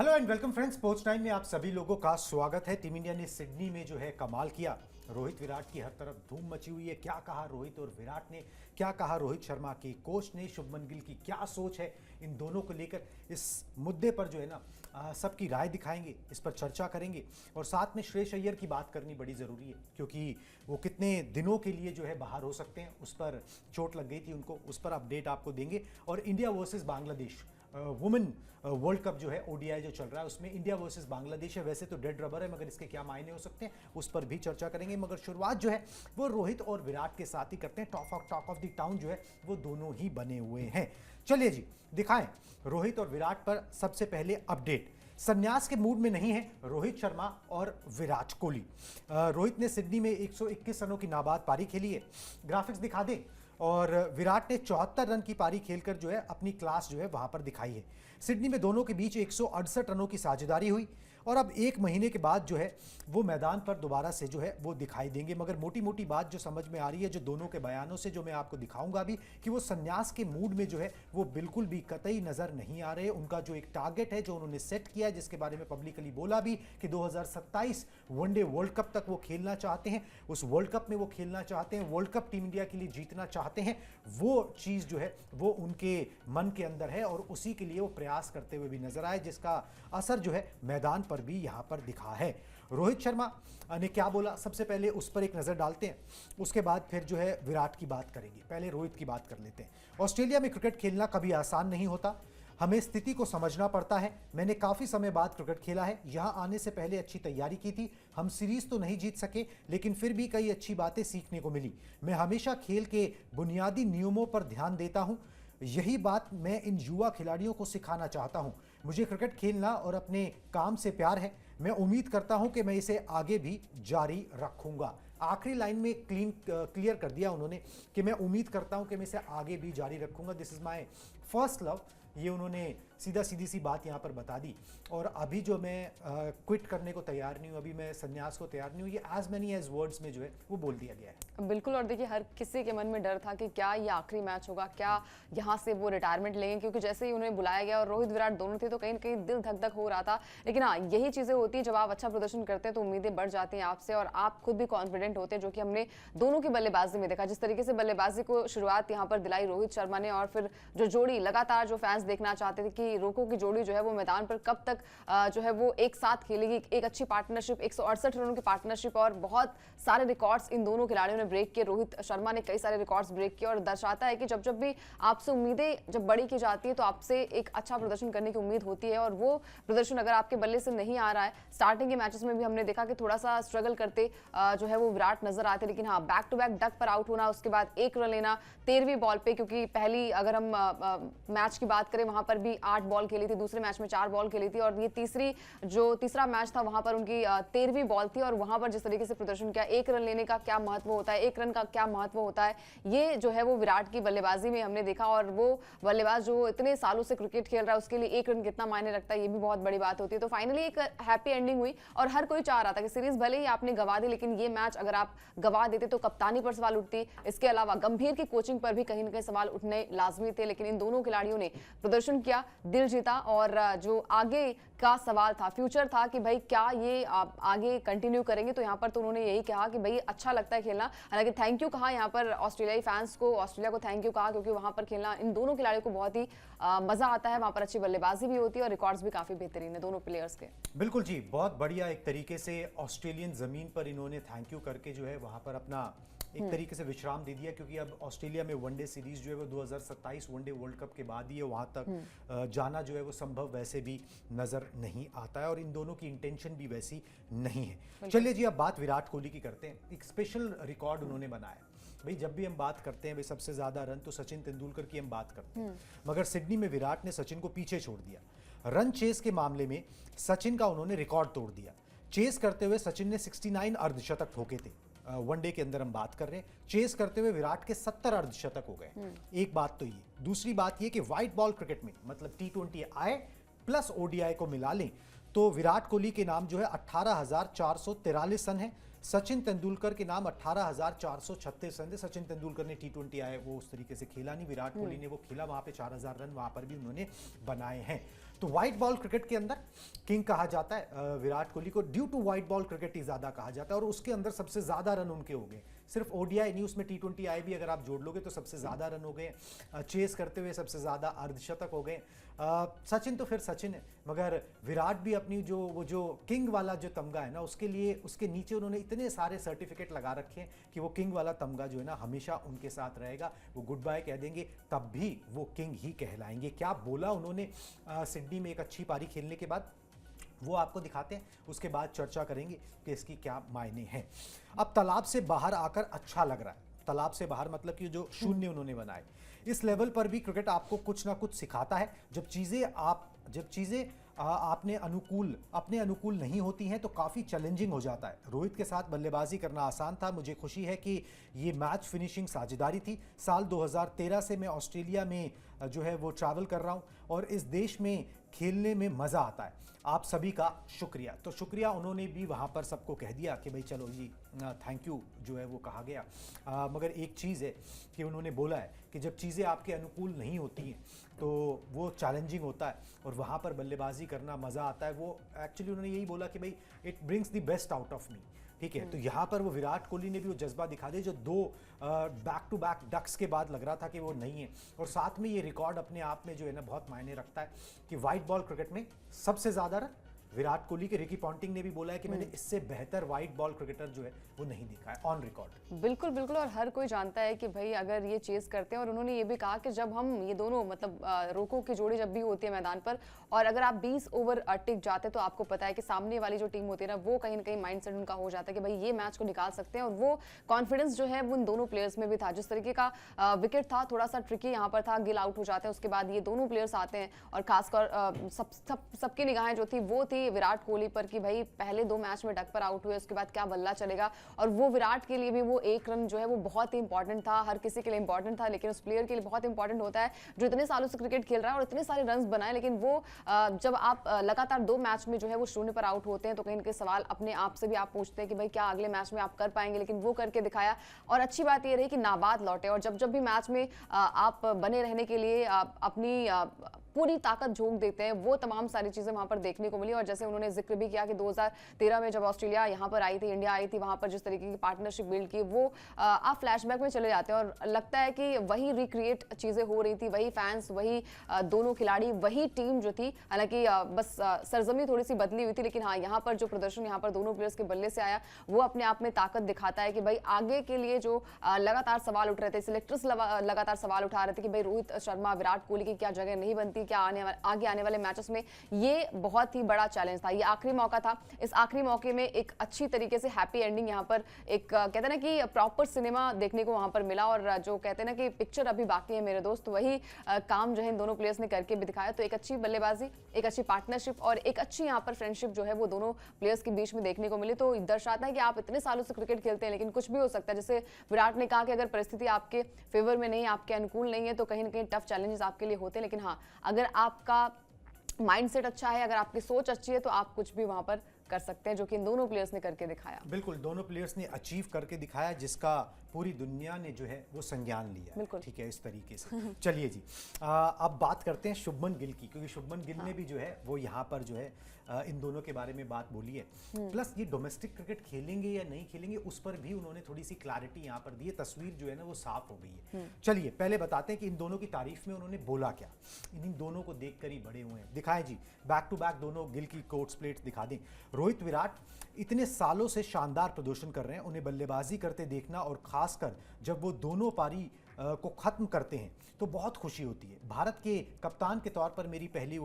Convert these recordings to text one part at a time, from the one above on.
Hello and welcome friends, sports time में आप सभी लोगों का स्वागत है। टीम इंडिया ने सिडनी में जो है कमाल किया। रोहित विराट की हर तरफ धूम मची हुई है। क्या कहा रोहित और विराट ने, क्या कहा रोहित शर्मा के कोच ने, शुभमन गिल की क्या सोच है इन दोनों को लेकर, इस मुद्दे पर जो है ना सबकी राय दिखाएंगे, इस पर चर्चा करेंगे। और साथ में श्रेयस अय्यर की बात करनी बड़ी ज़रूरी है क्योंकि वो कितने दिनों के लिए जो है बाहर हो सकते हैं, उस पर चोट लग गई थी उनको, उस पर अपडेट आपको देंगे। और India versus Bangladesh women world cup जो है ओडीआई जो चल रहा है, उसमें इंडिया वर्सेस बांग्लादेश है। वैसे तो डेड रबर है, मगर इसके क्या मायने हो सकते हैं उस पर भी चर्चा करेंगे। मगर शुरुआत जो है वो रोहित और विराट के साथ ही करते हैं। टॉक ऑफ द टाउन जो है वो दोनों ही बने हुए हैं। चलिए जी दिखाएं रोहित और विराट पर सबसे पहले अपडेट। संन्यास के मूड में नहीं है रोहित शर्मा और विराट कोहली। रोहित ने सिडनी में 121 रनों की नाबाद पारी खेली है, ग्राफिक्स दिखा दें। और विराट ने 74 रन की पारी खेलकर जो है अपनी क्लास जो है वहां पर दिखाई है। सिडनी में दोनों के बीच 168 रनों की साझेदारी हुई और अब एक महीने के बाद जो है वो मैदान पर दोबारा से जो है वो दिखाई देंगे। मगर मोटी मोटी बात जो समझ में आ रही है, जो दोनों के बयानों से, जो मैं आपको दिखाऊंगा भी, कि वो संन्यास के मूड में जो है वो बिल्कुल भी कतई नजर नहीं आ रहे। उनका जो एक टारगेट है जो उन्होंने सेट किया है, जिसके बारे में पब्लिकली बोला भी कि 2027 वनडे वर्ल्ड कप तक वो खेलना चाहते हैं, उस वर्ल्ड कप में वो खेलना चाहते हैं, वर्ल्ड कप टीम इंडिया के लिए जीतना चाहते हैं, वो चीज जो है वो उनके मन के अंदर है और उसी के लिए वो प्रयास करते हुए भी नजर आए, जिसका असर जो है मैदान पर भी यहां पर दिखा है। रोहित शर्मा ने क्या बोला, सबसे पहले उस पर एक नजर डालते हैं, उसके बाद फिर जो है विराट की बात करेंगे। पहले रोहित की बात कर लेते हैं। ऑस्ट्रेलिया में क्रिकेट खेलना कभी आसान नहीं होता, हमें स्थिति को समझना पड़ता है। मैंने काफी समय बाद क्रिकेट खेला है, यहां आने से पहले अच्छी तैयारी की थी। हम सीरीज तो नहीं जीत सके, लेकिन फिर भी कई अच्छी बातें सीखने को मिली। मैं हमेशा खेल के बुनियादी नियमों पर ध्यान देता हूं, यही बात मैं इन युवा खिलाड़ियों को सिखाना चाहता हूं। मुझे क्रिकेट खेलना और अपने काम से प्यार है। मैं उम्मीद करता हूं कि मैं इसे आगे भी जारी रखूंगा। आखिरी लाइन में क्लियर कर दिया उन्होंने कि मैं उम्मीद करता हूं कि मैं इसे आगे भी जारी रखूंगा। This is my first love, ये उन्होंने सीधी सी बात यहां पर बता दी। और अभी जो मैं क्विट करने को तैयार नहीं हूं, अभी मैं संन्यास को तैयार नहीं हूं, ये एज मैनी एज वर्ड्स में जो है वो बोल दिया गया है। बिल्कुल। और देखिए हर किसी के मन में डर था कि क्या ये आखिरी मैच होगा, क्या यहाँ से वो रिटायरमेंट लेंगे, क्योंकि जैसे ही उन्हें बुलाया गया और रोहित विराट दोनों थे तो कहीं ना कहीं दिल धक धक हो रहा था। लेकिन हाँ, यही चीजें होती है जब आप अच्छा प्रदर्शन करते हैं तो उम्मीदें बढ़ जाती हैं आपसे और आप खुद भी कॉन्फिडेंट होते हैं, जो कि हमने दोनों की बल्लेबाजी में देखा। जिस तरीके से बल्लेबाजी को शुरुआत यहाँ पर दिलाई रोहित शर्मा ने, और फिर जो जोड़ी लगातार जो फैंस देखना चाहते थे कि रोको की जोड़ी जो है वो मैदान पर कब तक जो है वो एक साथ खेलेगी, एक अच्छी पार्टनरशिप, 168 रनों की पार्टनरशिप और बहुत सारे रिकॉर्ड्स इन दोनों खिलाड़ियों ने ब्रेक किए। रोहित शर्मा ने कई सारे रिकॉर्ड्स ब्रेक किए और दर्शाता है कि जब जब भी आपसे उम्मीदें जब बड़ी की जाती है तो आपसे एक अच्छा प्रदर्शन करने की उम्मीद होती है। और वो प्रदर्शन अगर आपके बल्ले से नहीं आ रहा है, स्टार्टिंग के मैचेस में भी हमने देखा कि थोड़ा सा स्ट्रगल करते जो है वो विराट नजर आते, लेकिन हाँ बैक टू बैक डक पर आउट होना, उसके बाद 1 रन लेना 13वीं बॉल पे, क्योंकि पहली अगर हम मैच की बात करें वहां पर भी 8 बॉल खेली थी, दूसरे मैच में 4 बॉल खेली थी, और ये तीसरा मैच था वहां पर उनकी 13वीं बॉल थी। और वहां पर जिस तरीके से प्रदर्शन किया, 1 रन लेने का क्या महत्व होता है, 1 रन का क्या महत्व होता है, ये जो है वो विराट की बल्लेबाजी में हमने देखा। और वो बल्लेबाज जो इतने सालों से क्रिकेट खेल रहा है उसके लिए 1 रन कितना मायने रखता है, ये भी बहुत बड़ी बात होती है। तो फाइनली एक हैप्पी एंडिंग हुई और हर कोई चाह रहा था कि सीरीज भले ही आपने गवा दी, लेकिन ये मैच अगर आप गवा देते तो कप्तानी पर सवाल उठती, इसके अलावा गंभीर की कोचिंग पर भी कहीं ना कहीं सवाल उठने लाजमी थे। लेकिन इन दोनों खिलाड़ियों ने प्रदर्शन किया, दिल जीता, और जो आगे का सवाल था, फ्यूचर था कि भाई क्या ये आगे कंटिन्यू करेंगे, तो यहाँ पर तो उन्होंने यही कहा कि भाई अच्छा लगता है खेलना। हालांकि थैंक यू कहा यहाँ पर ऑस्ट्रेलियाई फैंस को, ऑस्ट्रेलिया को थैंक यू कहा, क्योंकि वहां पर खेलना इन दोनों खिलाड़ियों को बहुत ही मजा आता है। वहां पर अच्छी बल्लेबाजी भी होती है और रिकॉर्ड्स भी काफी बेहतरीन है दोनों प्लेयर्स के। बिल्कुल जी, बहुत बढ़िया। एक तरीके से ऑस्ट्रेलियन जमीन पर इन्होंने थैंक यू करके जो है वहां पर अपना एक तरीके से विश्राम दे दिया, क्योंकि अब ऑस्ट्रेलिया में वनडे सीरीज जो है वो 2027 वनडे वर्ल्ड कप के बाद ही है, वहां तक जाना जो है वो संभव वैसे भी नजर नहीं आता है और इन दोनों की इंटेंशन भी वैसी नहीं है। चलिए जी, अब बात विराट कोहली की करते हैं। एक स्पेशल रिकॉर्ड उन्होंने बनाया। भाई जब भी हम बात करते हैं भाई सबसे ज्यादा रन तो सचिन तेंदुलकर की हम बात करते हैं, मगर सिडनी में विराट ने सचिन को पीछे छोड़ दिया। रन चेस के मामले में सचिन का उन्होंने रिकॉर्ड तोड़ दिया। चेस करते हुए सचिन ने 69 अर्धशतक ठोके थे, वनडे के अंदर हम बात कर रहे हैं। चेस करते हुए विराट के 70 अर्धशतक हो गए। एक बात तो ये, दूसरी बात ये कि व्हाइट बॉल क्रिकेट में मतलब T20 आए प्लस ओडीआई को मिला लें तो विराट कोहली के नाम जो है 18,443 रन है। सचिन तेंदुलकर के नाम 18,436 रन थे। सचिन तेंदुलकर ने T20 आए वो उस तरीके से खेला नहीं, विराट कोहली ने वो खेला, वहां पे 4,000 रन वहां पर भी उन्होंने बनाए हैं। तो वाइट बॉल क्रिकेट के अंदर किंग कहा जाता है विराट कोहली को, due to white ball cricket ही ज्यादा कहा जाता है, और उसके अंदर सबसे ज्यादा रन उनके हो गए। सिर्फ ओडीआई नहीं, उसमें टी20 आई भी अगर आप जोड़ लोगे तो सबसे ज्यादा रन हो गए, चेस करते हुए सबसे ज्यादा अर्धशतक हो गए। सचिन तो फिर सचिन है, मगर विराट भी अपनी जो किंग वाला जो तमगा है ना, उसके लिए उसके नीचे उन्होंने इतने सारे सर्टिफिकेट लगा रखे हैं कि वो किंग वाला तमगा जो है ना हमेशा उनके साथ रहेगा। वो गुड बाय कह देंगे तब भी वो किंग ही कहलाएंगे। क्या बोला उन्होंने सिडनी में एक अच्छी पारी खेलने के बाद, वो आपको दिखाते हैं, उसके बाद चर्चा करेंगे कि इसकी क्या मायने हैं। अब तालाब से बाहर आकर अच्छा लग रहा है। तालाब से बाहर मतलब कि जो शून्य उन्होंने बनाए, इस लेवल पर भी क्रिकेट आपको कुछ ना कुछ सिखाता है। जब चीज़ें अपने अनुकूल नहीं होती हैं तो काफ़ी चैलेंजिंग हो जाता है। रोहित के साथ बल्लेबाजी करना आसान था। मुझे खुशी है कि ये मैच फिनिशिंग साझेदारी थी। साल 2013 से मैं ऑस्ट्रेलिया में जो है वो ट्रैवल कर रहा हूँ और इस देश में खेलने में मज़ा आता है। आप सभी का शुक्रिया। तो शुक्रिया उन्होंने भी वहाँ पर सबको कह दिया कि भाई चलो जी थैंक यू जो है वो कहा गया। मगर एक चीज़ है कि उन्होंने बोला है कि जब चीज़ें आपके अनुकूल नहीं होती हैं तो वो चैलेंजिंग होता है और वहाँ पर बल्लेबाजी करना मज़ा आता है। वो एक्चुअली उन्होंने यही बोला कि भाई it brings the best out of me. ठीक है, तो यहाँ पर वो विराट कोहली ने भी वो जज्बा दिखा दिया जो दो बैक टू बैक डक्स के बाद लग रहा था कि वो नहीं है। और साथ में ये रिकॉर्ड अपने आप में जो है ना बहुत मायने रखता है कि वाइट बॉल क्रिकेट में सबसे ज़्यादा रन विराट कोहली के। रिकी पॉन्टिंग ने भी बोला है कि मैंने इससे बेहतर वाइट बॉल क्रिकेटर जो है वो नहीं देखा है ऑन रिकॉर्ड। बिल्कुल बिल्कुल, और हर कोई जानता है कि भाई अगर ये चेस करते हैं, और उन्होंने ये भी कहा कि जब हम ये दोनों मतलब रोको की जोड़ी जब भी होती है मैदान पर, और अगर आप 20 ओवर टिक जाते तो आपको पता है कि सामने वाली जो टीम होती है ना वो कहीं ना कहीं माइंडसेट उनका हो जाता है कि भाई ये मैच को निकाल सकते हैं। और वो कॉन्फिडेंस जो है वो उन दोनों प्लेयर्स में भी था। जिस तरीके का विकेट था, थोड़ा सा ट्रिकी यहाँ पर था, गिल आउट हो जाते हैं, उसके बाद ये दोनों प्लेयर्स आते हैं और खासकर सबकी निगाहें जो थी वो थी विराट कोहली पर कि भाई पहले 2 मैच में डक पर आउट हुए, उसके बाद क्या बल्ला चलेगा। और वो विराट के लिए भी वो एक रन जो है वो बहुत ही इंपॉर्टेंट था, हर किसी के लिए इंपॉर्टेंट था, लेकिन उस प्लेयर के लिए बहुत इंपॉर्टेंट होता है जो इतने सालों से क्रिकेट खेल रहा है और इतने सारे रन बनाए। लेकिन वो जब आप लगातार 2 मैच में जो है वो शून्य पर आउट होते हैं तो कहीं ना कहीं सवाल अपने आप से भी आप पूछते हैं कि भाई क्या अगले मैच में आप कर पाएंगे, लेकिन वो करके दिखाया। और अच्छी बात ये रही कि नाबाद लौटे, और जब भी मैच में आप बने रहने के लिए अपनी पूरी ताकत झोंक देते हैं, वो तमाम सारी चीजें वहां पर देखने को मिली। और जैसे उन्होंने जिक्र भी किया कि 2013 में जब ऑस्ट्रेलिया यहाँ पर आई थी, इंडिया आई थी, वहां पर जिस तरीके की पार्टनरशिप बिल्ड की, वो आप फ्लैशबैक में चले जाते हैं और लगता है कि वही रिक्रिएट चीजें हो रही थी, वही फैंस, वही दोनों खिलाड़ी, वही टीम जो थी। हालांकि बस सरजमी थोड़ी सी बदली हुई थी, लेकिन हाँ यहाँ पर जो प्रदर्शन यहाँ पर दोनों प्लेयर्स के बल्ले से आया वो अपने आप में ताकत दिखाता है कि भाई आगे के लिए जो लगातार सवाल उठ रहे थे, सिलेक्टर्स लगातार सवाल उठा रहे थे कि भाई रोहित शर्मा, विराट कोहली की क्या जगह नहीं बनती, क्या आगे आने वाले मैचेस में ये बहुत ही बड़ा चैलेंज था। ये आखिरी मौका था, इस आखिरी मौके में एक अच्छी तरीके से हैप्पी एंडिंग यहाँ पर एक कहते हैं ना कि प्रॉपर सिनेमा देखने को वहां पर मिला। और जो कहते हैं ना कि पिक्चर अभी बाकी है मेरे दोस्त, वही काम जो है इन दोनों प्लेयर्स ने करके भी दिखाया। तो एक अच्छी बल्लेबाजी, एक अच्छी पार्टनरशिप और एक अच्छी यहाँ पर फ्रेंडशिप जो है वो दोनों प्लेयर्स के बीच में देखने को मिली। तो दर्शाता है कि आप इतने सालों से क्रिकेट खेलते हैं लेकिन कुछ भी हो सकता है। जैसे विराट ने कहा कि अगर परिस्थिति आपके फेवर में नहीं, आपके अनुकूल नहीं है तो कहीं ना कहीं टफ चैलेंजेस आपके लिए होते हैं, लेकिन हाँ अगर आपका माइंडसेट अच्छा है, अगर आपकी सोच अच्छी है तो आप कुछ भी वहां पर कर सकते हैं, जो कि इन दोनों प्लेयर्स ने करके दिखाया। बिल्कुल, दोनों प्लेयर्स ने अचीव करके दिखाया जिसका पूरी दुनिया ने जो है वो संज्ञान लिया। ठीक है, इस तरीके से चलिए जी अब बात करते हैं शुभमन गिल की, क्योंकि शुभमन गिल ने भी जो है वो यहाँ पर जो है इन दोनों के बारे में बात बोली है। प्लस ये डोमेस्टिक क्रिकेट खेलेंगे या नहीं खेलेंगे उस पर भी उन्होंने थोड़ी सी क्लैरिटी यहाँ पर दी है। तस्वीर जो है ना वो साफ हो गई है। चलिए पहले बताते हैं कि इन दोनों की तारीफ में उन्होंने बोला क्या। इन दोनों को देखकर ही बड़े हुए हैं। दिखाएं जी, बैक टू बैक दोनों गिल की कोट्स प्लेट्स दिखा दें। रोहित विराट इतने सालों से शानदार प्रदर्शन कर रहे हैं, उन्हें बल्लेबाजी करते देखना और खासकर जब वो दोनों पारी को खत्म करते हैं तो बहुत खुशी होती है। भारत के कप्तान के तौर पर मेरी पहली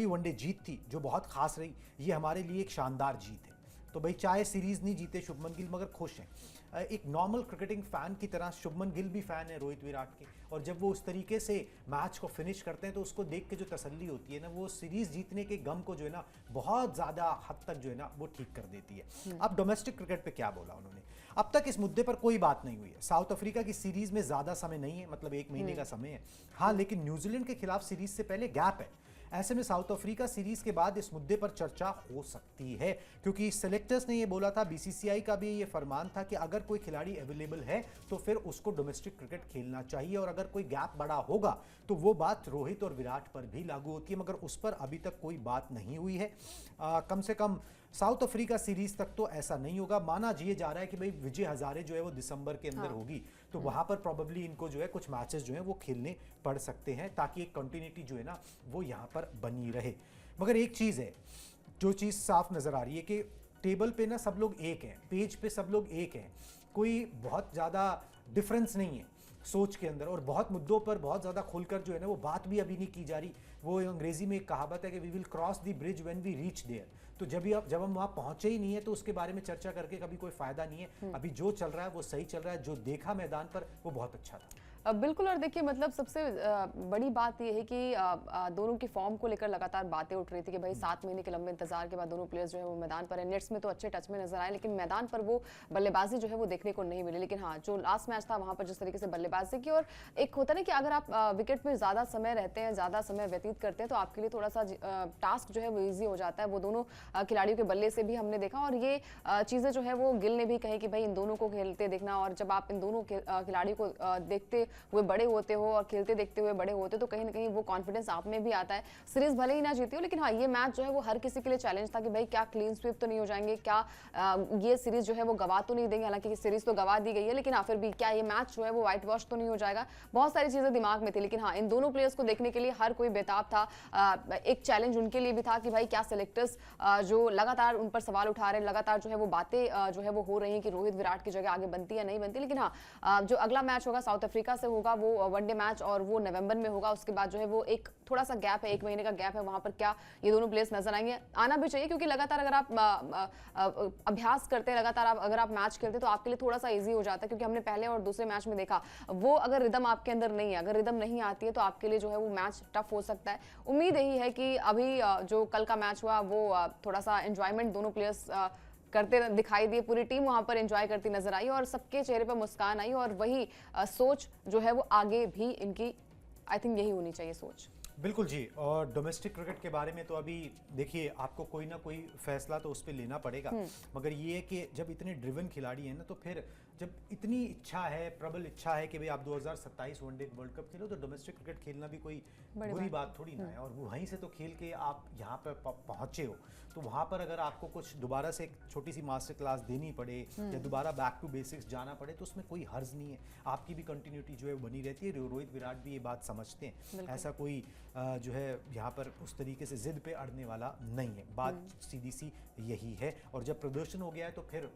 वनडे जीत थी जो बहुत खास रही। ये हमारे लिए एक शानदार जीत है। तो भाई चाहे सीरीज नहीं जीते शुभमन गिल मगर खुश हैं। एक नॉर्मल क्रिकेटिंग फैन की तरह शुभमन गिल भी फैन है रोहित विराट के, और जब वो उस तरीके से मैच को फिनिश करते हैं तो उसको देख के जो तसल्ली होती है ना, वो सीरीज जीतने के गम को जो है ना बहुत ज़्यादा हद तक जो है ना वो ठीक कर देती है। अब डोमेस्टिक क्रिकेट पे क्या बोला उन्होंने, अब तक इस मुद्दे पर कोई बात नहीं हुई है। साउथ अफ्रीका की सीरीज में ज़्यादा समय नहीं है, मतलब 1 महीने का समय है। हाँ, लेकिन न्यूजीलैंड के खिलाफ सीरीज से पहले गैप है। ऐसे में साउथ अफ्रीका सीरीज के बाद इस मुद्दे पर चर्चा हो सकती है, क्योंकि सेलेक्टर्स ने ये बोला था, बीसीसीआई का भी ये फरमान था कि अगर कोई खिलाड़ी अवेलेबल है तो फिर उसको डोमेस्टिक क्रिकेट खेलना चाहिए, और अगर कोई गैप बड़ा होगा तो वो बात रोहित और विराट पर भी लागू होती है, मगर उस पर अभी तक कोई बात नहीं हुई है। कम से कम साउथ अफ्रीका सीरीज तक तो ऐसा नहीं होगा। माना ये जा रहा है कि भाई विजय हजारे जो है वो दिसंबर के अंदर होगी, तो वहां पर प्रोबेबली इनको जो है कुछ मैचेस जो है वो खेलने पड़ सकते हैं, ताकि एक कंटिन्यूटी जो है ना वो यहाँ पर बनी रहे। मगर एक चीज़ है जो चीज़ साफ नज़र आ रही है कि टेबल पे ना सब लोग एक हैं, पेज पे सब लोग एक हैं, कोई बहुत ज़्यादा डिफरेंस नहीं है सोच के अंदर, और बहुत मुद्दों पर बहुत ज़्यादा खुलकर जो है ना वो बात भी अभी नहीं की जा रही। वो अंग्रेजी में एक कहावत है कि we will cross the bridge when we reach there. तो जब हम वहाँ पहुँचे ही नहीं है तो उसके बारे में चर्चा करके कभी कोई फ़ायदा नहीं है। अभी जो चल रहा है वो सही चल रहा है, जो देखा मैदान पर वो बहुत अच्छा था। बिल्कुल। और देखिए मतलब सबसे बड़ी बात ये है कि दोनों की फॉर्म को लेकर लगातार बातें उठ रही थी कि भाई 7 महीने के लंबे इंतजार के बाद दोनों प्लेयर्स जो है वो मैदान पर है। नेट्स में तो अच्छे टच में नजर आए, लेकिन मैदान पर वो बल्लेबाजी जो है वो देखने को नहीं मिली। लेकिन हाँ, जो लास्ट मैच था वहां पर जिस तरीके से बल्लेबाजी की, और एक होता ना कि अगर आप विकेट पर ज्यादा समय रहते हैं, ज्यादा समय व्यतीत करते हैं, तो आपके लिए थोड़ा सा टास्क जो है वो ईजी हो जाता है। वो दोनों खिलाड़ियों के बल्ले से भी हमने देखा, और ये चीजें जो है वो गिल ने भी कही कि भाई इन दोनों को खेलते देखना, और जब आप इन दोनों खिलाड़ियों को देखते हुए बड़े होते हो और खेलते देखते हुए बड़े होते हो, तो कहीं ना कहीं वो कॉन्फिडेंस आप में भी आता है। सीरीज भले ही ना जीती हो, लेकिन हाँ ये मैच जो है वो हर किसी के लिए चैलेंज था कि भाई क्या क्लीन स्वीप तो नहीं हो जाएंगे, क्या ये सीरीज जो है वो गवा तो नहीं देंगे। हालांकि सीरीज तो गवा दी गई है, लेकिन हाँ फिर भी क्या ये मैच जो है वो व्हाइट वॉश तो नहीं हो जाएगा। बहुत सारी चीजें दिमाग में थी, लेकिन हाँ इन दोनों प्लेयर्स को देखने के लिए हर कोई बेताब था। एक चैलेंज उनके लिए भी था कि भाई क्या सेलेक्टर्स जो लगातार उन पर सवाल उठा रहे हैं, लगातार जो है वो बातें जो है वो हो रही है कि रोहित विराट की जगह आगे बनती है नहीं बनती। लेकिन हाँ जो अगला मैच होगा साउथ अफ्रीका से होगा वो वनडे मैच, और वो नवंबर में होगा। उसके बाद जो है वो एक थोड़ा सा गैप है, 1 महीने का गैप है, वहां पर क्या ये दोनों प्लेयर्स नजर आएंगे। आना भी चाहिए, क्योंकि लगातार अगर आप अभ्यास करते हैं, लगातार अगर आप मैच खेलते हैं तो आपके लिए थोड़ा सा इजी हो जाता है। क्योंकि हमने पहले और दूसरे मैच में देखा, वो अगर रिदम आपके अंदर नहीं है, अगर रिदम नहीं आती है, तो आपके लिए जो है वो मैच टफ हो सकता है। उम्मीद यही है कि अभी जो कल का मैच हुआ वो थोड़ा सा एंजॉयमेंट दोनों प्लेयर्स करते दिखाई दिए, पूरी टीम वहां पर एंजॉय करती नजर आई, और सबके चेहरे पर मुस्कान आई। और वही सोच जो है वो आगे भी इनकी, आई थिंक यही होनी चाहिए सोच। बिल्कुल जी। और डोमेस्टिक क्रिकेट के बारे में तो अभी देखिए आपको कोई ना कोई फैसला तो उस पर लेना पड़ेगा, मगर ये है कि जब इतने ड्रिवन खिलाड़ी हैं ना, तो फिर जब इतनी इच्छा है, प्रबल इच्छा है कि भाई आप 2027 वनडे वर्ल्ड कप खेलो, तो डोमेस्टिक क्रिकेट खेलना भी कोई बुरी बात थोड़ी ना है। और वहीं से तो खेल के आप यहाँ पर पहुँचे हो, तो वहाँ पर अगर आपको कुछ दोबारा से एक छोटी सी मास्टर क्लास देनी पड़े या दोबारा बैक टू बेसिक्स जाना पड़े, तो उसमें कोई हर्ज नहीं है। आपकी भी कंटिन्यूटी जो है बनी रहती है। रोहित विराट भी ये बात समझते हैं, ऐसा कोई जो है यहाँ पर उस तरीके से जिद पे अड़ने वाला नहीं है। बात सीधी सी यही है। और जब प्रदर्शन हो गया है तो फिर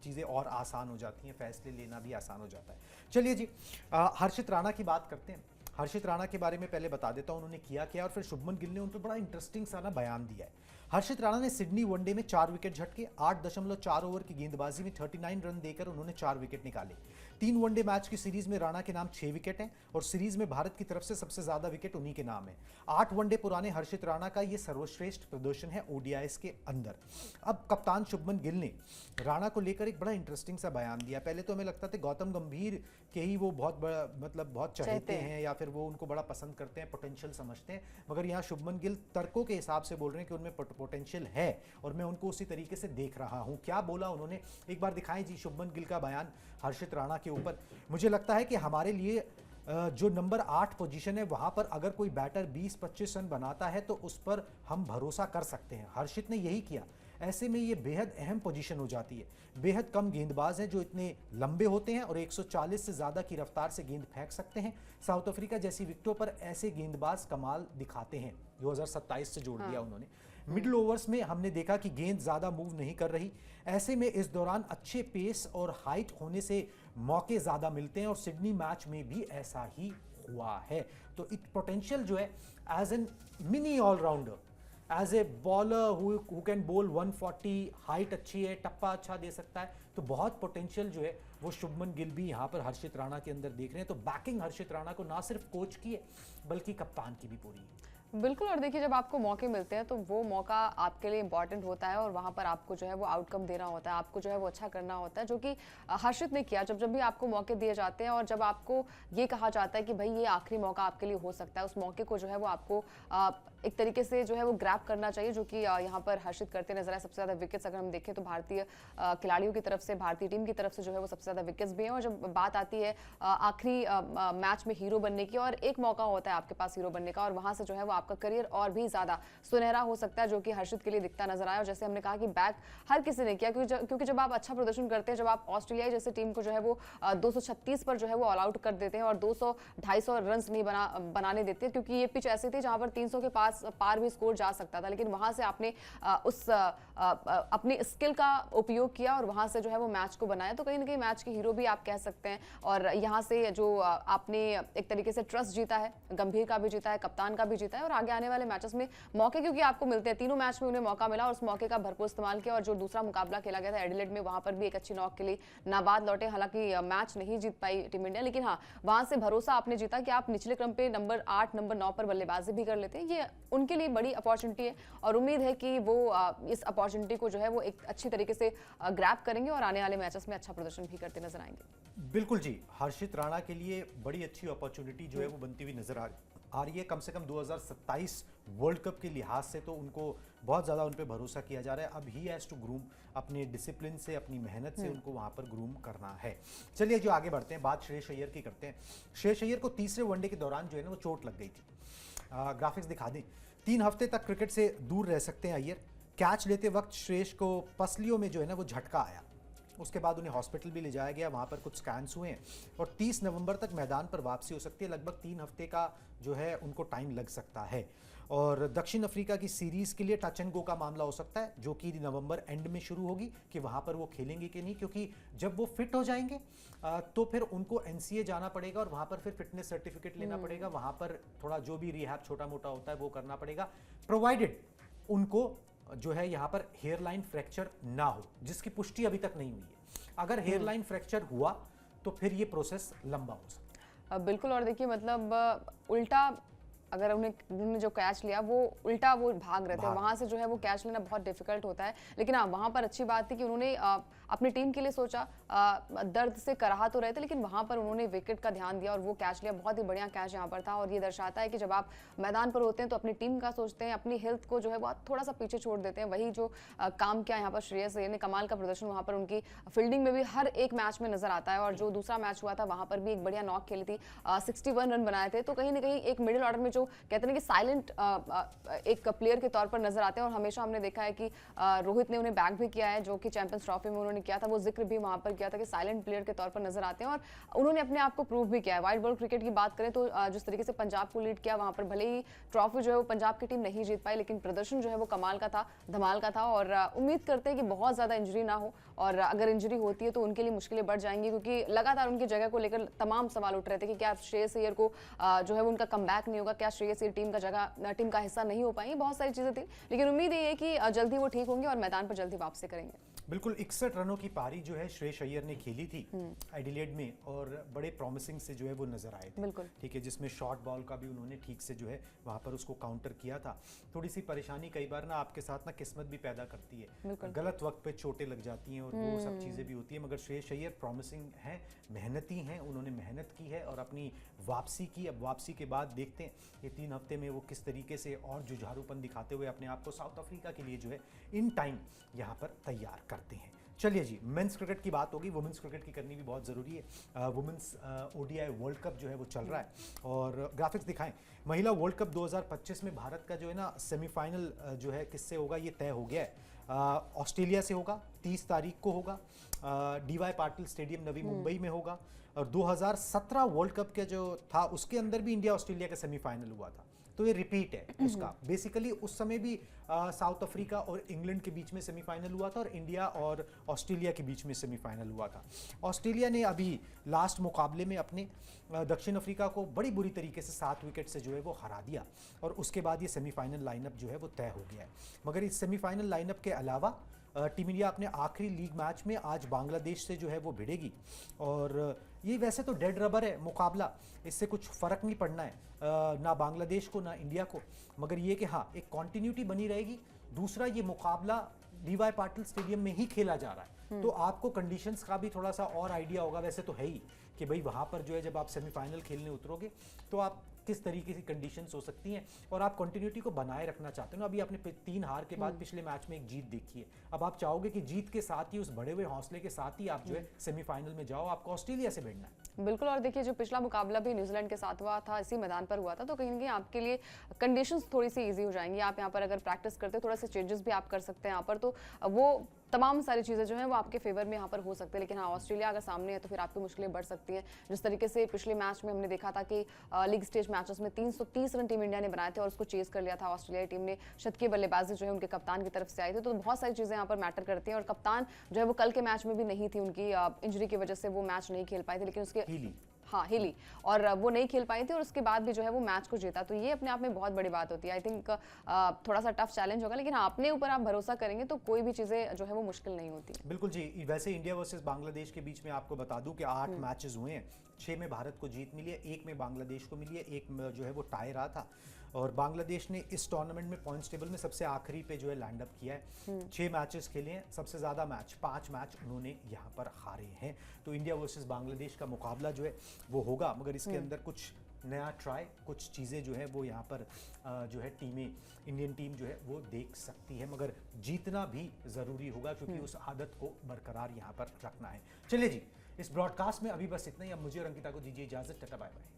चीज़ें और आसान हो जाती हैं, फैसले लेना भी आसान हो जाता है। चलिए जी, हर्षित राणा की बात करते हैं। हर्षित राणा के बारे में पहले बता देता हूं उन्होंने किया क्या, और फिर शुभमन गिल ने उन पर बड़ा इंटरेस्टिंग सा ना बयान दिया है। हर्षित राणा ने सिडनी वनडे में 4 विकेट झटके, 8.4 ओवर की गेंदबाजी में 39 रन देकर उन्होंने 4 विकेट निकाले। 3 वनडे मैच की सीरीज में राणा के नाम 6 विकेट हैं, और सीरीज में भारत की तरफ से सबसे ज्यादा विकेट उन्हीं के नाम है। 8 वनडे पुराने हर्षित राणा का यह सर्वश्रेष्ठ प्रदर्शन है ओडीआईएस के अंदर। अब कप्तान शुभमन गिल ने राणा को लेकर एक बड़ा इंटरेस्टिंग सा बयान दिया। पहले तो हमें लगता था गौतम गंभीर के ही वो बहुत बड़ा मतलब बहुत चाहते हैं, या फिर वो उनको बड़ा पसंद करते हैं, पोटेंशियल समझते हैं, मगर यहाँ शुभमन गिल तर्कों के हिसाब से बोल रहे हैं कि उनमें पोटेंशियल है, और मैं उनको उसी तरीके से देख रहा हूँ। क्या बोला उन्होंने, एक बार दिखाएं जी शुभमन गिल का बयान हर्षित राणा के ऊपर। मुझे लगता है कि हमारे लिए जो नंबर 8 पोजीशन है वहां पर अगर कोई बैटर 20-25 रन बनाता है तो उस पर हम भरोसा कर सकते हैं। हर्षित ने यही किया। ऐसे में ये बेहद अहम पोजीशन हो जाती है। बेहद कम गेंदबाज हैं जो इतने लंबे होते हैं और 140 से ज़्यादा की रफ्तार से गेंद फेंक सकते हैं। साउथ अफ्रीका जैसी विकेटों पर ऐसे गेंदबाज कमाल दिखाते हैं। 2027 से जोड़ दिया उन्होंने। मिडिल ओवर्स में हमने देखा कि गेंद ज़्यादा मूव नहीं कर रही। ऐसे में इस दौरान अच्छे पेस और हाइट होने से मौके ज़्यादा मिलते हैं, और सिडनी मैच में भी ऐसा ही हुआ है। तो इट पोटेंशियल जो है as an mini all-rounder, as a bowler who can bowl 140, height अच्छी है, टप्पा अच्छा दे सकता है, तो बहुत पोटेंशियल जो है वो शुभमन गिल भी यहाँ पर हर्षित राणा के अंदर देख रहे हैं। तो बैकिंग हर्षित राणा को ना सिर्फ कोच की है बल्कि कप्तान की भी पूरी है। बिल्कुल। और देखिए, जब आपको मौके मिलते हैं तो वो मौका आपके लिए इंपॉर्टेंट होता है और वहाँ पर आपको जो है वो आउटकम देना होता है, आपको जो है वो अच्छा करना होता है, जो कि हर्षित ने किया। जब जब भी आपको मौके दिए जाते हैं और जब आपको ये कहा जाता है कि भाई ये आखिरी मौका आपके लिए हो सकता है, उस मौके को जो है वो आपको एक तरीके से जो है वो ग्रैब करना चाहिए, जो कि यहाँ पर हर्षित करते नजर आए। सबसे ज़्यादा विकेट्स अगर हम देखें तो भारतीय खिलाड़ियों की तरफ से, भारतीय टीम की तरफ से जो है वो सबसे ज़्यादा विकेट्स भी हैं। और जब बात आती है आखिरी मैच में हीरो बनने की, और एक मौका होता है आपके पास हीरो बनने का, और वहाँ से जो है वो आपका करियर और भी ज़्यादा सुनहरा हो सकता है, जो कि हर्षित के लिए दिखता नजर आया। और जैसे हमने कहा कि बैक हर किसी ने किया, क्योंकि जब आप अच्छा प्रदर्शन करते हैं, जब आप ऑस्ट्रेलिया जैसे टीम को जो है वो 236 पर जो है वो ऑल आउट कर देते हैं और 200-250 रन नहीं बनाने देते, क्योंकि ये पिच ऐसी थी जहां पर 300 के पार भी स्कोर जा सकता था, लेकिन वहां से आपने अपनी स्किल का उपयोग किया और वहां से जो है वो मैच को बनाया। तो कहीं ना कहीं मैच के हीरो भी आप कह सकते हैं। और यहाँ से जो आपने एक तरीके से ट्रस्ट जीता है, गंभीर का भी जीता है, कप्तान का भी जीता है, और आगे आने वाले मैचेस में मौके क्योंकि आपको मिलते हैं, तीनों मैच में उन्हें मौका मिला और उस मौके का भरपूर इस्तेमाल किया। और जो दूसरा मुकाबला खेला गया था एडिलेड में, वहां पर भी एक अच्छी नॉक के लिए नाबाद लौटे। हालांकि मैच नहीं जीत पाई टीम इंडिया, लेकिन हाँ, वहां से भरोसा आपने जीता कि आप निचले क्रम पे नंबर 8, नंबर 9 पर बल्लेबाजी भी कर लेते हैं। ये उनके लिए बड़ी अपॉर्चुनिटी है और उम्मीद है कि वो इस अपॉर्चुनिटी को जो है वो एक अच्छी तरीके से ग्रैब करेंगे और आने वाले मैचेस में अच्छा प्रदर्शन भी करते नजर आएंगे। बिल्कुल जी, हर्षित राणा के लिए बड़ी अच्छी अपॉर्चुनिटी जो है वो बनती हुई नजर आ रही है। कम से कम 2027 वर्ल्ड कप के लिहाज से तो उनको बहुत ज़्यादा उन पर भरोसा किया जा रहा है। अब ही हैज़ टू ग्रूम, अपने डिसिप्लिन से, अपनी मेहनत से उनको वहाँ पर ग्रूम करना है। चलिए जो आगे बढ़ते हैं, बात श्रेयस अय्यर की करते हैं। श्रेयस अय्यर को तीसरे वनडे के दौरान जो है ना वो चोट लग गई थी। ग्राफिक्स दिखा दें, 3 हफ्ते तक क्रिकेट से दूर रह सकते हैं अय्यर। कैच लेते वक्त श्रेयस को पसलियों में जो है ना वो झटका आया, उसके बाद उन्हें हॉस्पिटल भी ले जाया गया, वहाँ पर कुछ स्कैन्स हुए हैं और 30 नवंबर तक मैदान पर वापसी हो सकती है। लगभग 3 हफ्ते का जो है उनको टाइम लग सकता है। और दक्षिण अफ्रीका की सीरीज़ के लिए टच एंड गो का मामला हो सकता है, जो कि नवंबर एंड में शुरू होगी कि वहाँ पर वो खेलेंगे कि नहीं, क्योंकि जब वो फिट हो जाएंगे तो फिर उनको एनसीए जाना पड़ेगा और वहाँ पर फिर फिटनेस सर्टिफिकेट लेना पड़ेगा, वहाँ पर थोड़ा जो भी रिहैब छोटा मोटा होता है वो करना पड़ेगा, प्रोवाइडेड उनको जो है यहाँ पर हेयरलाइन फ्रैक्चर ना हो, जिसकी पुष्टि अभी तक नहीं हुई है। अगर हेयरलाइन फ्रैक्चर हुआ तो फिर ये प्रोसेस लंबा हो सकता है। बिल्कुल। और देखिए, मतलब उल्टा अगर उन्होंने जो कैच लिया वो उल्टा वो भाग रहे थे, वहां से जो है वो कैच लेना बहुत डिफिकल्ट होता है। लेकिन हाँ, वहां पर अच्छी बात थी कि उन्होंने अपनी टीम के लिए सोचा, दर्द से कराह तो रहे थे, लेकिन वहां पर उन्होंने विकेट का ध्यान दिया और वो कैच लिया। बहुत ही बढ़िया कैच यहाँ पर था और ये दर्शाता है कि जब आप मैदान पर होते हैं तो अपनी टीम का सोचते हैं, अपनी हेल्थ को जो है वो थोड़ा सा पीछे छोड़ देते हैं। वही जो काम किया यहाँ पर श्रेयस अय्यर ने, कमाल का प्रदर्शन वहां पर उनकी फील्डिंग में भी हर एक मैच में नजर आता है। और जो दूसरा मैच हुआ था वहां पर भी एक बढ़िया नॉक खेली थी, 61 रन बनाए थे। तो कहीं ना कहीं एक मिडिल ऑर्डर में जो कहते हैं कि साइलेंट एक प्लेयर के तौर पर नजर आते हैं। और हमेशा हमने देखा है कि रोहित ने उन्हें बैक भी किया है, जो कि चैंपियंस ट्रॉफी में उन्होंने किया था, वो जिक्र भी वहां पर किया था कि साइलेंट प्लेयर के तौर पर नजर आते हैं और उन्होंने अपने आप को प्रूव भी किया है। व्हाइट बॉल क्रिकेट की बात करें तो जिस तरीके से पंजाब को लीड किया, वहां पर भले ही ट्रॉफी जो है वो पंजाब की टीम नहीं जीत पाई, लेकिन प्रदर्शन जो है वो कमाल का था, धमाल का था। और उम्मीद करते हैं कि बहुत ज्यादा इंजरी ना हो, और अगर इंजरी होती है तो उनके लिए मुश्किलें बढ़ जाएंगी, क्योंकि लगातार उनकी जगह को लेकर तमाम सवाल उठ रहे थे कि क्या श्रेयस अय्यर को जो है वो उनका कमबैक नहीं होगा, क्या श्रेयस अय्यर टीम का हिस्सा नहीं हो पाएंगे। बहुत सारी चीजें थी, लेकिन उम्मीद ये है कि जल्दी वो ठीक होंगे और मैदान पर जल्दी वापसी करेंगे। बिल्कुल, 61 रनों की पारी जो है श्रेयस अय्यर ने खेली थी एडिलेड में और बड़े प्रॉमिसिंग से जो है वो नजर आए थे। बिल्कुल, ठीक है, जिसमें शॉर्ट बॉल का भी उन्होंने ठीक से जो है वहाँ पर उसको काउंटर किया था। थोड़ी सी परेशानी कई बार ना आपके साथ ना किस्मत भी पैदा करती है, गलत वक्त पे चोटें लग जाती हैं और वो सब चीज़ें भी होती हैं। मगर श्रेयस अय्यर प्रॉमिसिंग हैं, मेहनती हैं, उन्होंने मेहनत की है और अपनी वापसी की। अब वापसी के बाद देखते हैं ये 3 हफ्ते में वो किस तरीके से और जुझारूपन दिखाते हुए अपने आप को साउथ अफ्रीका के लिए जो है इन टाइम यहाँ पर तैयार करते हैं। चलिए जी, मेंस क्रिकेट की बात होगी, वुमेंस क्रिकेट की करनी भी बहुत ज़रूरी है। वुमेंस ओडीआई वर्ल्ड कप जो है वो चल रहा है और ग्राफिक्स दिखाएं। महिला वर्ल्ड कप 2025 में भारत का जो है ना सेमीफाइनल जो है किससे होगा ये तय हो गया है। ऑस्ट्रेलिया से होगा, 30 तारीख को होगा, डीवाई पाटिल स्टेडियम नवी मुंबई में होगा। और 2017 वर्ल्ड कप के जो था उसके अंदर भी इंडिया ऑस्ट्रेलिया का सेमीफाइनल हुआ था, तो ये रिपीट है उसका। बेसिकली उस समय भी साउथ अफ्रीका और इंग्लैंड के बीच में सेमीफाइनल हुआ था और इंडिया और ऑस्ट्रेलिया के बीच में सेमीफाइनल हुआ था। ऑस्ट्रेलिया ने अभी लास्ट मुकाबले में अपने दक्षिण अफ्रीका को बड़ी बुरी तरीके से 7 विकेट से जो है वो हरा दिया और उसके बाद ये सेमीफाइनल लाइनअप जो है वो तय हो गया है। मगर इस सेमीफाइनल लाइनअप के अलावा टीम इंडिया अपने आखिरी लीग मैच में आज बांग्लादेश से जो है वो भिड़ेगी और ये वैसे तो डेड रबर है मुकाबला, इससे कुछ फ़र्क नहीं पड़ना है ना बांग्लादेश को ना इंडिया को, मगर ये कि हाँ एक कॉन्टिन्यूटी बनी रहेगी। दूसरा, ये मुकाबला डीवाई पाटिल स्टेडियम में ही खेला जा रहा है, तो आपको कंडीशंस का भी थोड़ा सा और आइडिया होगा, वैसे तो है ही कि भाई वहाँ पर जो है जब आप सेमीफाइनल खेलने उतरोगे तो आप किस तरीके की कंडीशंस हो सकती हैं और आप कंटिन्यूटी को बनाए रखना चाहते हो ना। अभी आपने 3 हार के बाद पिछले मैच में एक जीत देखी है, अब आप चाहोगे कि जीत के साथ ही, उस बढ़े हुए हौसले के साथ ही आप जो है सेमीफाइनल में जाओ। आपको ऑस्ट्रेलिया से भिड़ना है। बिल्कुल, और देखिए जो पिछला मुकाबला भी न्यूजीलैंड के साथ हुआ था, इसी मैदान पर हुआ था, तो कहीं ना कहीं आपके लिए कंडीशंस थोड़ी सी इजी हो जाएंगी। आप यहाँ पर अगर प्रैक्टिस करते हो, थोड़ा सा चेंजेस भी आप कर सकते हैं यहाँ पर, तो वो तमाम सारी चीज़ें जो हैं वो आपके फेवर में यहाँ पर हो सकते हैं। लेकिन हाँ, ऑस्ट्रेलिया अगर सामने है तो फिर आपकी मुश्किलें बढ़ सकती हैं। जिस तरीके से पिछले मैच में हमने देखा था कि लीग स्टेज मैचेस में 330 रन टीम इंडिया ने बनाए थे और उसको चेज कर लिया था ऑस्ट्रेलियाई टीम ने। शतकीय बल्लेबाजी जो है उनके कप्तान की तरफ से आई थी, तो बहुत सारी चीज़ें यहाँ पर मैटर करती हैं। और कप्तान जो है वो कल के मैच में भी नहीं थी, उनकी इंजरी की वजह से वो मैच नहीं खेल पाए थे, लेकिन उसके हाँ हिली, और वो नहीं खेल पाई थी और उसके बाद भी जो है वो मैच को जीता, तो ये अपने आप में बहुत बड़ी बात होती है। आई थिंक थोड़ा सा टफ चैलेंज होगा, लेकिन हाँ अपने ऊपर आप भरोसा करेंगे तो कोई भी चीज़ें जो है वो मुश्किल नहीं होती। बिल्कुल जी। वैसे इंडिया वर्सेस बांग्लादेश के बीच में आपको बता दूं कि 8 मैचेस हुए हैं, 6 में भारत को जीत मिली है, 1 में बांग्लादेश को मिली है, 1 में जो है वो टाई रहा था। और बांग्लादेश ने इस टूर्नामेंट में पॉइंट्स टेबल में सबसे आखिरी पे जो है लैंड अप किया है। 6 मैचेस खेले हैं, सबसे ज़्यादा मैच 5 मैच उन्होंने यहाँ पर हारे हैं। तो इंडिया वर्सेस बांग्लादेश का मुकाबला जो है वो होगा, मगर इसके अंदर कुछ नया ट्राई, कुछ चीज़ें जो है वो यहाँ पर जो है इंडियन टीम जो है वो देख सकती है, मगर जीतना भी ज़रूरी होगा क्योंकि उस आदत को बरकरार यहाँ पर रखना है। चलिए जी, इस ब्रॉडकास्ट में अभी बस इतना ही। अब मुझे और अंकिता को दीजिए इजाज़त। Tata bye bye.